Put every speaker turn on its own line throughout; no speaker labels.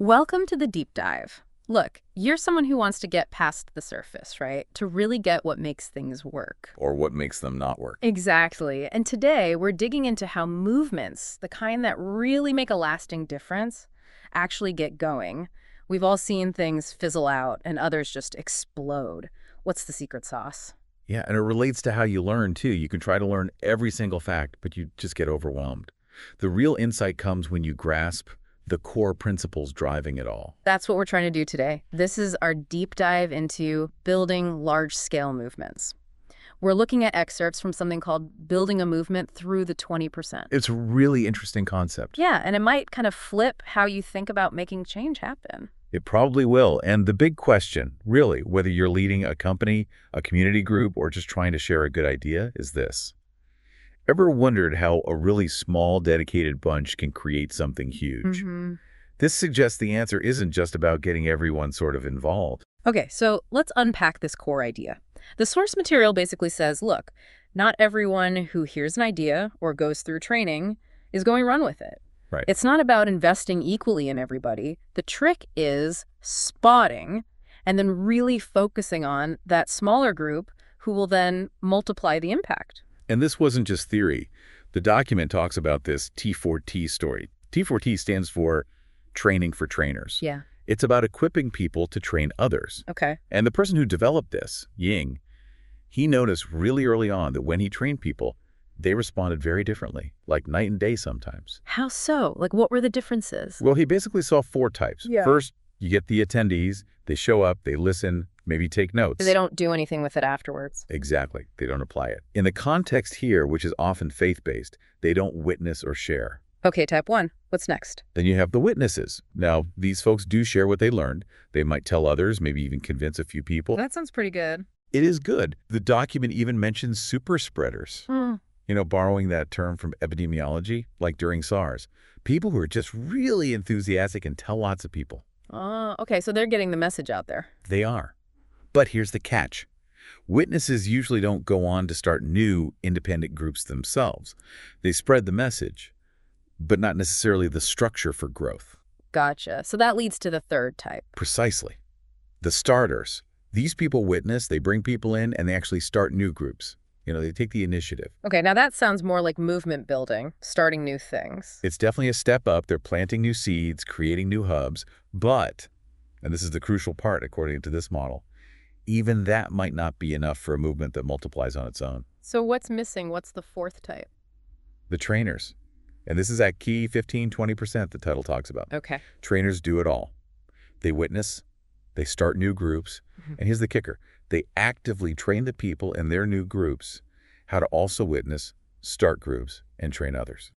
Welcome to the deep dive. Look, you're someone who wants to get past the surface, right? To really get what makes things work.
Or what makes them not work.
Exactly. And today we're digging into how movements, the kind that really make a lasting difference, actually get going. We've all seen things fizzle out and others just explode. What's the secret sauce?
Yeah, and it relates to how you learn, too. You can try to learn every single fact, but you just get overwhelmed. The real insight comes when you grasp the core principles driving it all.
That's what we're trying to do today. This is our deep dive into building large-scale movements. We're looking at excerpts from something called Building a Movement Through the 20%.
It's a really interesting concept.
Yeah, and it might kind of flip how you think about making change happen.
It probably will. And the big question, really, whether you're leading a company, a community group, or just trying to share a good idea, is this. Ever wondered how a really small, dedicated bunch can create something huge? This suggests the answer isn't just about getting everyone sort of involved.
Okay, so let's unpack this core idea. The source material basically says, look, not everyone who hears an idea or goes through training is going to run with it.
Right.
It's not about investing equally in everybody. The trick is spotting and then really focusing on that smaller group who will then multiply the impact.
And this wasn't just theory. The document talks about this T4T story. T4T stands for training for trainers.
Yeah.
It's about equipping people to train others.
Okay.
And the person who developed this, Ying, he noticed really early on that when he trained people, they responded very differently, like night and day sometimes.
How so? Like, what were the differences?
Well, he basically saw four types.
Yeah.
First, you get the attendees. They show up, they listen, maybe take notes.
They don't do anything with it afterwards.
Exactly. They don't apply it. In the context here, which is often faith-based, they don't witness or share.
Okay, type 1. What's next?
Then you have the witnesses. Now, these folks do share what they learned. They might tell others, maybe even convince a few people.
That sounds pretty good.
It is good. The document even mentions super spreaders. Borrowing that term from epidemiology, like during SARS. People who are just really enthusiastic and tell lots of people.
Okay, so they're getting the message out there.
They are. But here's the catch. Witnesses usually don't go on to start new independent groups themselves. They spread the message, but not necessarily the structure for growth.
Gotcha. So that leads to the third type.
Precisely. The starters. These people witness, they bring people in, and they actually start new groups. They take the initiative.
Okay, now that sounds more like movement building, starting new things.
It's definitely a step up. They're planting new seeds, creating new hubs. But, and this is the crucial part according to this model, even that might not be enough for a movement that multiplies on its own.
So what's missing? What's the fourth type?
The trainers. And this is that key 15-20% the title talks about.
Okay.
Trainers do it all. They witness, they start new groups, and here's the kicker. They actively train the people in their new groups how to also witness, start groups, and train others.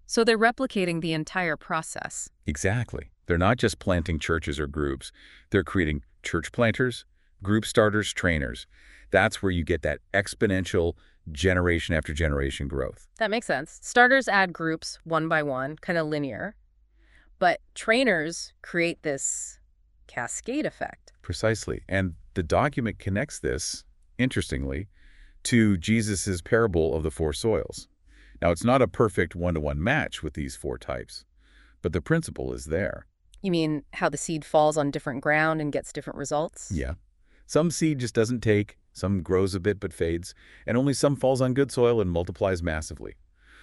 So they're replicating the entire process.
Exactly. They're not just planting churches or groups. They're creating church planters, group starters, trainers. That's where you get that exponential generation after generation growth.
That makes sense. Starters add groups one by one, kind of linear. But trainers create this cascade effect.
Precisely. And the document connects this, interestingly, to Jesus's parable of the four soils. Now, it's not a perfect one-to-one match with these four types, but the principle is there.
You mean how the seed falls on different ground and gets different results?
Yeah. Some seed just doesn't take, some grows a bit but fades, and only some falls on good soil and multiplies massively.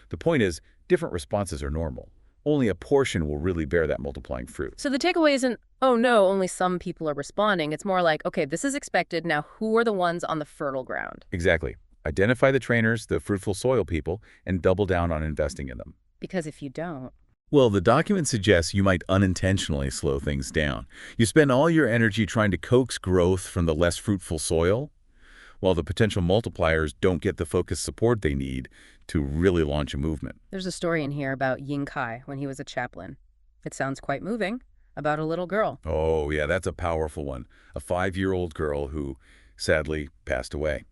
The point is, different responses are normal. Only a portion will really bear that multiplying fruit.
So the takeaway isn't, oh no, only some people are responding. It's more like, okay, this is expected. Now who are the ones on the fertile ground?
Exactly. Identify the trainers, the fruitful soil people, and double down on investing in them.
Because if you don't...
Well, the document suggests you might unintentionally slow things down. You spend all your energy trying to coax growth from the less fruitful soil, while the potential multipliers don't get the focused support they need to really launch a movement.
There's a story in here about Ying Kai when he was a chaplain. It sounds quite moving, about a little girl.
Oh, yeah, that's a powerful one. A 5-year-old girl who sadly passed away.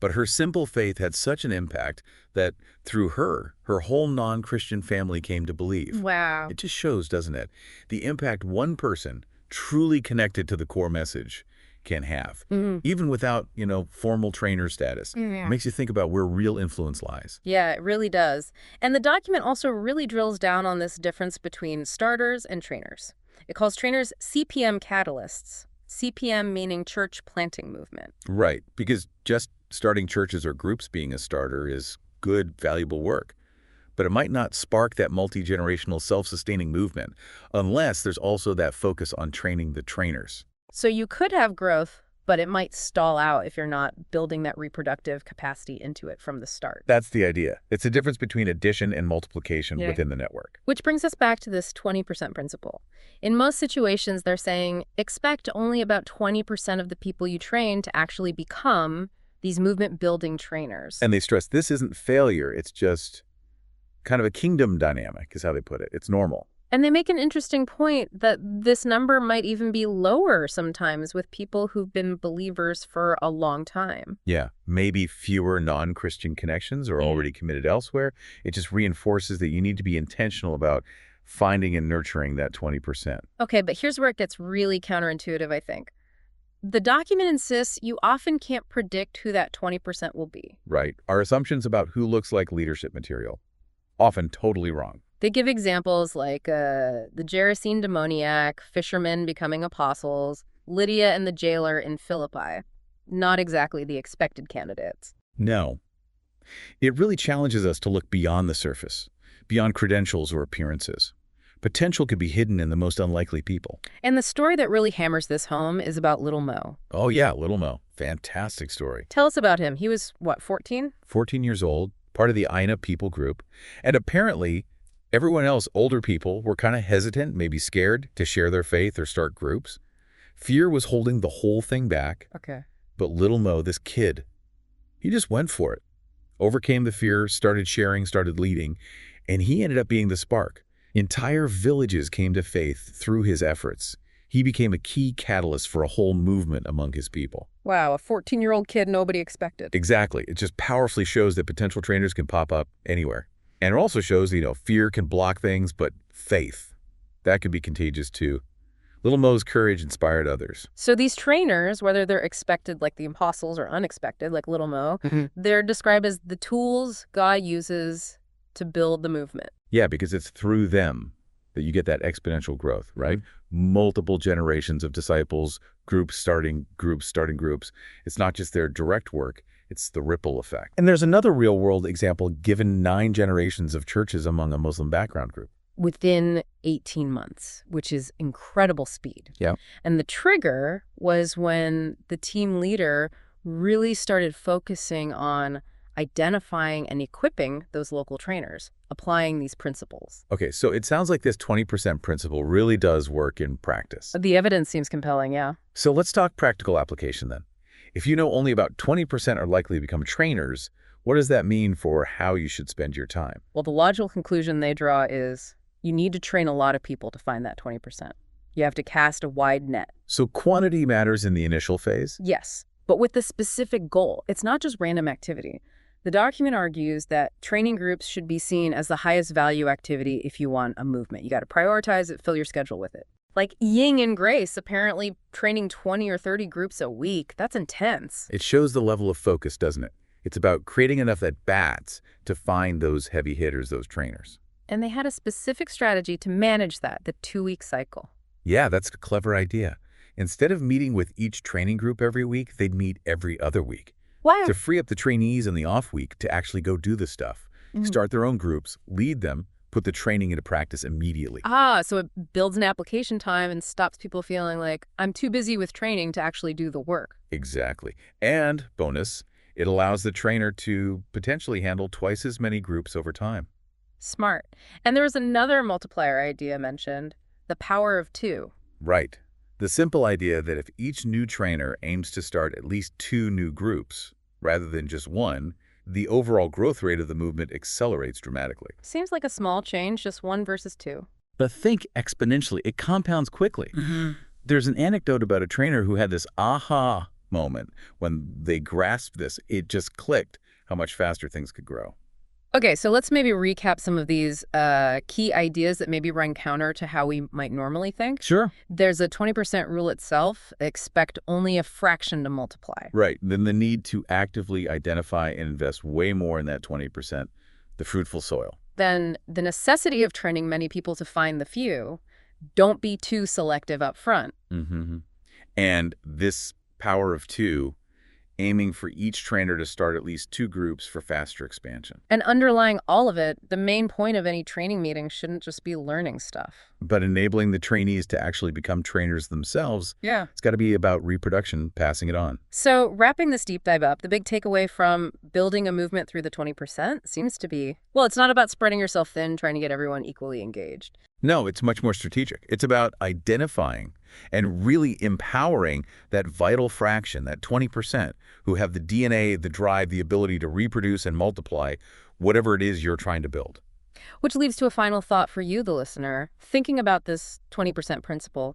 But her simple faith had such an impact that through her whole non-Christian family came to believe.
Wow.
It just shows, doesn't it? The impact one person truly connected to the core message can have, even without, formal trainer status. It makes you think about where real influence lies.
Yeah, it really does. And the document also really drills down on this difference between starters and trainers. It calls trainers CPM catalysts. CPM meaning church planting movement.
Right, because just starting churches or groups being a starter is good, valuable work. But it might not spark that multi-generational self-sustaining movement unless there's also that focus on training the trainers.
So you could have growth, but it might stall out if you're not building that reproductive capacity into it from the start.
That's the idea. It's a difference between addition and multiplication
Yeah.
within the network.
Which brings us back to this 20% principle. In most situations, they're saying expect only about 20% of the people you train to actually become these movement-building trainers.
And they stress this isn't failure, it's just kind of a kingdom dynamic, is how they put it. It's normal.
And they make an interesting point that this number might even be lower sometimes with people who've been believers for a long time.
Yeah, maybe fewer non-Christian connections are already committed elsewhere. It just reinforces that you need to be intentional about finding and nurturing that 20%.
Okay, but here's where it gets really counterintuitive, I think. The document insists you often can't predict who that 20% will be.
Right. Our assumptions about who looks like leadership material, often totally wrong.
They give examples like the Gerasene demoniac, fishermen becoming apostles, Lydia and the jailer in Philippi. Not exactly the expected candidates.
No. It really challenges us to look beyond the surface, beyond credentials or appearances. Potential could be hidden in the most unlikely people.
And the story that really hammers this home is about Little Mo.
Oh yeah, Little Mo. Fantastic story.
Tell us about him. He was, what, 14?
14 years old, part of the Aina people group, and apparently everyone else, older people, were kind of hesitant, maybe scared to share their faith or start groups. Fear was holding the whole thing back.
Okay.
But Little Mo, this kid, he just went for it. Overcame the fear, started sharing, started leading, and he ended up being the spark. Entire villages came to faith through his efforts. He became a key catalyst for a whole movement among his people.
Wow, a 14-year-old kid nobody expected.
Exactly. It just powerfully shows that potential trainers can pop up anywhere. And it also shows, fear can block things, but faith, that could be contagious too. Little Mo's courage inspired others.
So these trainers, whether they're expected like the apostles or unexpected like Little Mo, they're described as the tools God uses to build the movement.
Yeah, because it's through them that you get that exponential growth, right? Multiple generations of disciples, groups starting groups. It's not just their direct work, it's the ripple effect. And there's another real-world example given 9 generations of churches among a Muslim background group.
Within 18 months, which is incredible speed.
Yeah.
And the trigger was when the team leader really started focusing on identifying and equipping those local trainers, applying these principles.
Okay, so it sounds like this 20% principle really does work in practice.
The evidence seems compelling, yeah.
So let's talk practical application then. If you know only about 20% are likely to become trainers, what does that mean for how you should spend your time?
Well, the logical conclusion they draw is you need to train a lot of people to find that 20%. You have to cast a wide net.
So quantity matters in the initial phase?
Yes, but with the specific goal. It's not just random activity. The document argues that training groups should be seen as the highest value activity if you want a movement. You got to prioritize it, fill your schedule with it. Like Ying and Grace, apparently training 20 or 30 groups a week, that's intense.
It shows the level of focus, doesn't it? It's about creating enough at-bats to find those heavy hitters, those trainers.
And they had a specific strategy to manage that, the 2-week cycle.
Yeah, that's a clever idea. Instead of meeting with each training group every week, they'd meet every other week.
Wow.
To free up the trainees in the off week to actually go do the stuff. Start their own groups, lead them, put the training into practice immediately.
So it builds an application time and stops people feeling like, I'm too busy with training to actually do the work.
Exactly. And, bonus, it allows the trainer to potentially handle twice as many groups over time.
Smart. And there was another multiplier idea mentioned, the power of 2.
Right. The simple idea that if each new trainer aims to start at least 2 new groups, rather than just 1, the overall growth rate of the movement accelerates dramatically.
Seems like a small change, just 1 versus 2.
But think exponentially. It compounds quickly. There's an anecdote about a trainer who had this aha moment when they grasped this. It just clicked how much faster things could grow.
Okay, so let's maybe recap some of these key ideas that maybe run counter to how we might normally think.
Sure.
There's a 20% rule itself. Expect only a fraction to multiply.
Right. Then the need to actively identify and invest way more in that 20%, the fruitful soil.
Then the necessity of training many people to find the few. Don't be too selective up front.
Hmm. And this power of two, aiming for each trainer to start at least two groups for faster expansion.
And underlying all of it, the main point of any training meeting shouldn't just be learning stuff.
But enabling the trainees to actually become trainers themselves,
Yeah.
it's got to be about reproduction, passing it on.
So wrapping this deep dive up, the big takeaway from building a movement through the 20% seems to be, well, it's not about spreading yourself thin, trying to get everyone equally engaged.
No, it's much more strategic. It's about identifying and really empowering that vital fraction, that 20%, who have the DNA, the drive, the ability to reproduce and multiply whatever it is you're trying to build.
Which leads to a final thought for you, the listener. Thinking about this 20% principle,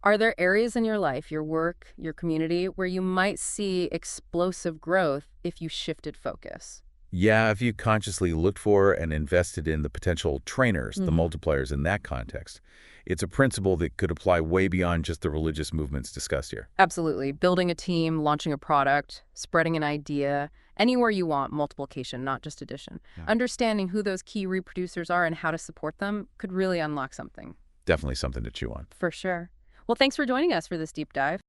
are there areas in your life, your work, your community, where you might see explosive growth if you shifted focus?
Yeah, if you consciously looked for and invested in the potential trainers, the multipliers in that context, it's a principle that could apply way beyond just the religious movements discussed here.
Absolutely. Building a team, launching a product, spreading an idea, anywhere you want, multiplication, not just addition.
Yeah.
Understanding who those key reproducers are and how to support them could really unlock something.
Definitely something to chew on.
For sure. Well, thanks for joining us for this deep dive.